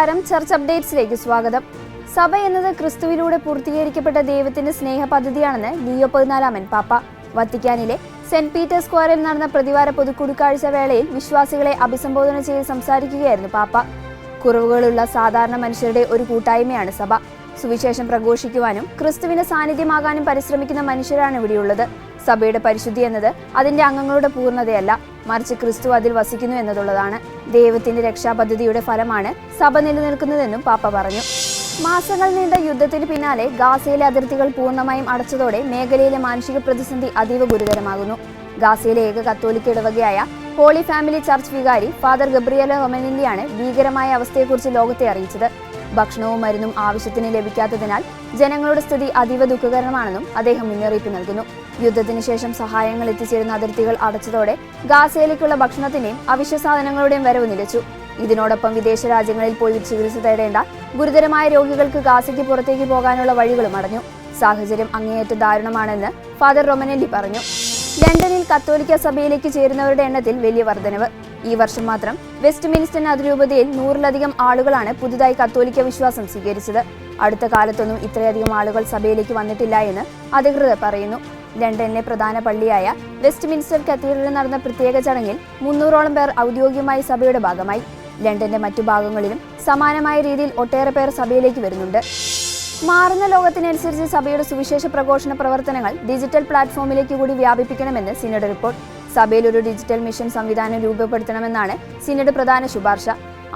നമസ്കാരം. ചർച്ച് അപ്ഡേറ്റ്സിലേക്ക് സ്വാഗതം. സഭ എന്നത് ക്രിസ്തുവിലൂടെ പൂർത്തീകരിക്കപ്പെട്ട ദൈവത്തിന്റെ സ്നേഹ പദ്ധതിയാണെന്ന് ലിയോ 14 പാപ്പ വത്തിക്കാനിലെ സെന്റ് പീറ്റേഴ്സ് സ്ക്വയറിൽ നടന്ന പ്രതിവാര പൊതുകൂടിക്കാഴ്ച വേളയിൽ വിശ്വാസികളെ അഭിസംബോധന ചെയ്ത് സംസാരിക്കുകയായിരുന്നു പാപ്പ. കുറവുകളുള്ള സാധാരണ മനുഷ്യരുടെ ഒരു കൂട്ടായ്മയാണ് സഭ. സുവിശേഷം പ്രഘോഷിക്കുവാനും ക്രിസ്തുവിന്റെ സാന്നിധ്യമാകാനും പരിശ്രമിക്കുന്ന മനുഷ്യരാണ് ഇവിടെയുള്ളത്. സഭയുടെ പരിശുദ്ധി എന്നത് അതിന്റെ അംഗങ്ങളുടെ പൂർണ്ണതയല്ല, മറിച്ച് ക്രിസ്തു അതിൽ വസിക്കുന്നു എന്നതുള്ളതാണ്. ദൈവത്തിന്റെ രക്ഷാപദ്ധതിയുടെ ഫലമാണ് സഭ നിലനിൽക്കുന്നതെന്നും പാപ്പ പറഞ്ഞു. മാസങ്ങൾ നീണ്ട യുദ്ധത്തിന് പിന്നാലെ ഗാസയിലെ അതിർത്തികൾ പൂർണ്ണമായും അടച്ചതോടെ മേഖലയിലെ മാനുഷിക പ്രതിസന്ധി അതീവ ഗുരുതരമാകുന്നു. ഗാസയിലെ ഏക കത്തോലിക്ക ഇടവകയായ ഹോളി ഫാമിലി ചർച്ച് വികാരി ഫാദർ ഗബ്രിയേല റൊമനെല്ലിയാണ് ഭീകരമായ അവസ്ഥയെക്കുറിച്ച് ലോകത്തെ അറിയിച്ചത്. ഭക്ഷണവും മരുന്നും ആവശ്യത്തിന് ലഭിക്കാത്തതിനാൽ ജനങ്ങളുടെ സ്ഥിതി അതീവ ദുഃഖകരമാണെന്നും അദ്ദേഹം മുന്നറിയിപ്പ് നൽകുന്നു. യുദ്ധത്തിന് ശേഷം സഹായങ്ങൾ എത്തിച്ചേരുന്ന അതിർത്തികൾ അടച്ചതോടെ ഗാസയിലേക്കുള്ള ഭക്ഷണത്തിന്റെയും അവശ്യ സാധനങ്ങളുടെയും വരവ് നിലച്ചു. ഇതിനോടൊപ്പം വിദേശ രാജ്യങ്ങളിൽ പോയി ചികിത്സ തേടേണ്ട ഗുരുതരമായ രോഗികൾക്ക് ഗാസയ്ക്ക് പുറത്തേക്ക് പോകാനുള്ള വഴികളും അടഞ്ഞു. സാഹചര്യം അങ്ങേയറ്റം ദാരുണമാണെന്ന് ഫാദർ റൊമനെല്ലി പറഞ്ഞു. ലണ്ടനിൽ കത്തോലിക്ക സഭയിലേക്ക് ചേരുന്നവരുടെ എണ്ണത്തിൽ വലിയ വർധനവ്. ഈ വർഷം മാത്രം വെസ്റ്റ് മിനിസ്റ്റർ അതിരൂപതയിൽ 100-ലധികം ആളുകളാണ് പുതുതായി കത്തോലിക്ക വിശ്വാസം സ്വീകരിച്ചത്. അടുത്ത കാലത്തൊന്നും ഇത്രയധികം ആളുകൾ സഭയിലേക്ക് വന്നിട്ടില്ല എന്ന് അധികൃതർ പറയുന്നു. ലണ്ടനിലെ പ്രധാന പള്ളിയായ വെസ്റ്റ് മിനിസ്റ്റർ കത്തീഡ്രലിൽ നടന്ന പ്രത്യേക ചടങ്ങിൽ 300ഓളം പേർ ഔദ്യോഗികമായി സഭയുടെ ഭാഗമായി. ലണ്ടന്റെ മറ്റു ഭാഗങ്ങളിലും സമാനമായ രീതിയിൽ ഒട്ടേറെ പേർ സഭയിലേക്ക് വരുന്നുണ്ട്. മാറുന്ന ലോകത്തിനനുസരിച്ച് സഭയുടെ സുവിശേഷ പ്രഘോഷണ പ്രവർത്തനങ്ങൾ ഡിജിറ്റൽ പ്ലാറ്റ്ഫോമിലേക്ക് കൂടി വ്യാപിപ്പിക്കണമെന്ന് സിനഡ് റിപ്പോർട്ട്. സഭയിൽ ഒരു ഡിജിറ്റൽ മിഷൻ സംവിധാനം രൂപപ്പെടുത്തണമെന്നാണ് സിനഡ് പ്രധാന ശുപാർശ.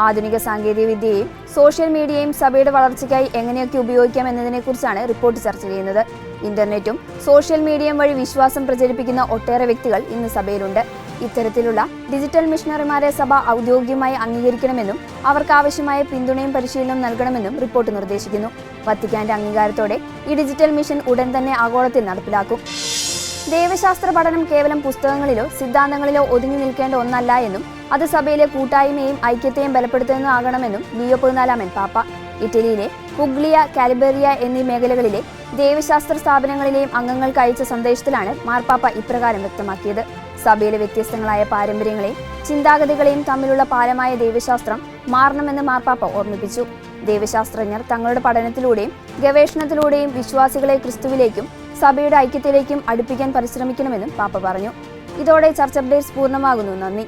ആധുനിക സാങ്കേതിക വിദ്യയെയും സോഷ്യൽ മീഡിയയും സഭയുടെ വളർച്ചയ്ക്കായി എങ്ങനെയൊക്കെ ഉപയോഗിക്കാം എന്നതിനെക്കുറിച്ചാണ് റിപ്പോർട്ട് ചർച്ച ചെയ്യുന്നത്. ഇന്റർനെറ്റും സോഷ്യൽ മീഡിയയും വഴി വിശ്വാസം പ്രചരിപ്പിക്കുന്ന ഒട്ടേറെ വ്യക്തികൾ ഇന്ന് സഭയിലുണ്ട്. ഇത്തരത്തിലുള്ള ഡിജിറ്റൽ മിഷണറിമാരെ സഭ ഔദ്യോഗികമായി അംഗീകരിക്കണമെന്നും അവർക്ക് ആവശ്യമായ പിന്തുണയും പരിശീലനവും നൽകണമെന്നും റിപ്പോർട്ട് നിർദ്ദേശിക്കുന്നു. വത്തിക്കാന്റെ അംഗീകാരത്തോടെ ഈ ഡിജിറ്റൽ മിഷൻ ഉടൻ തന്നെ ആഗോളത്തിൽ നടപ്പിലാക്കും. ദൈവശാസ്ത്ര പഠനം കേവലം പുസ്തകങ്ങളിലോ സിദ്ധാന്തങ്ങളിലോ ഒതുങ്ങി നിൽക്കേണ്ട ഒന്നല്ല എന്നും അത് സഭയിലെ കൂട്ടായ്മയും ഐക്യത്തെയും ബലപ്പെടുത്തുന്നതാകണമെന്നും ലിയോ 14 പാപ്പ ഇറ്റലിയിലെ പുഗ്ലിയ, കാലിബറിയ എന്നീ മേഖലകളിലെ ദൈവശാസ്ത്ര സ്ഥാപനങ്ങളിലെയും അംഗങ്ങൾക്ക് അയച്ച സന്ദേശത്തിലാണ് മാർപ്പാപ്പ ഇപ്രകാരം വ്യക്തമാക്കിയത്. സഭയിലെ വ്യത്യസ്തങ്ങളായ പാരമ്പര്യങ്ങളെയും ചിന്താഗതികളെയും തമ്മിലുള്ള പാലമായ ദൈവശാസ്ത്രം മാറണമെന്ന് മാർപ്പാപ്പ ഓർമ്മിപ്പിച്ചു. ദൈവശാസ്ത്രജ്ഞർ തങ്ങളുടെ പഠനത്തിലൂടെയും ഗവേഷണത്തിലൂടെയും വിശ്വാസികളെ ക്രിസ്തുവിലേക്കും സഭയുടെ ഐക്യത്തിലേക്കും അടുപ്പിക്കാൻ പരിശ്രമിക്കണമെന്നും പാപ്പ പറഞ്ഞു. ഇതോടെ ചർച്ച് അപ്ഡേറ്റ്സ് പൂർണ്ണമാകുന്നു. നന്ദി.